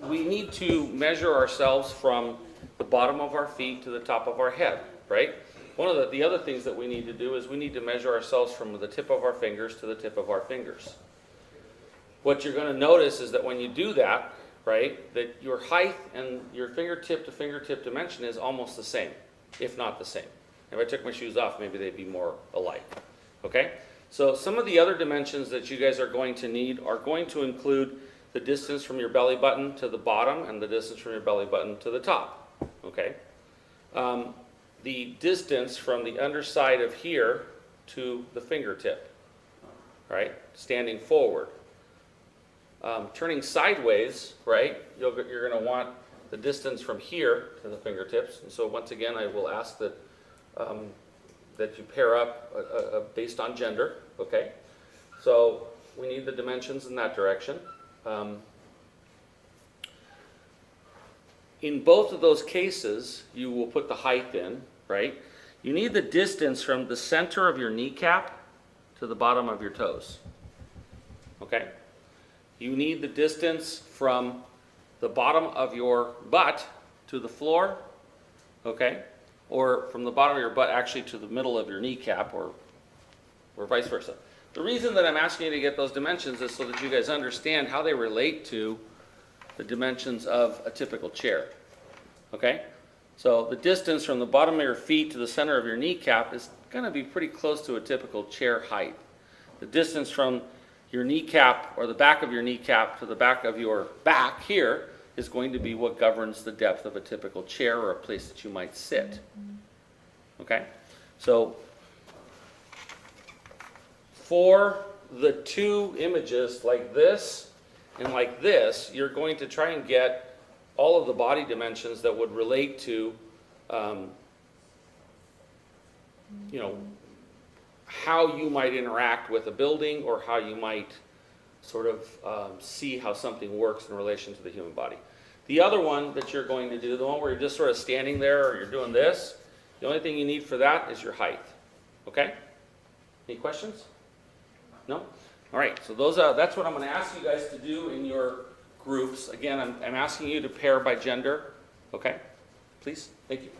we need to measure ourselves from the bottom of our feet to the top of our head, right? One of the other things that we need to do is we need to measure ourselves from the tip of our fingers to the tip of our fingers. What you're going to notice is that when you do that, right, that your height and your fingertip to fingertip dimension is almost the same, if not the same. If I took my shoes off, maybe they'd be more alike. Okay? So some of the other dimensions that you guys are going to need are going to include the distance from your belly button to the bottom and the distance from your belly button to the top. Okay? The distance from the underside of here to the fingertip. Right? Standing forward. Turning sideways, right, you're going to want the distance from here to the fingertips. And so once again, I will ask that that you pair up based on gender, okay? So we need the dimensions in that direction. In both of those cases, you will put the height in, right? You need the distance from the center of your kneecap to the bottom of your toes, okay? You need the distance from the bottom of your butt to the floor, okay? Or from the bottom of your butt actually to the middle of your kneecap, or vice versa. The reason that I'm asking you to get those dimensions is so that you guys understand how they relate to the dimensions of a typical chair, okay? So the distance from the bottom of your feet to the center of your kneecap is going to be pretty close to a typical chair height. The distance from your kneecap or the back of your kneecap to the back of your back here is going to be what governs the depth of a typical chair or a place that you might sit. Okay? So for the two images like this and like this, you're going to try and get all of the body dimensions that would relate to you know, how you might interact with a building or how you might sort of see how something works in relation to the human body. The other one that you're going to do, the one where you're just sort of standing there or you're doing this, the only thing you need for that is your height. Okay? Any questions? No? All right, so that's what I'm going to ask you guys to do in your groups. Again, I'm asking you to pair by gender. Okay? Please? Thank you.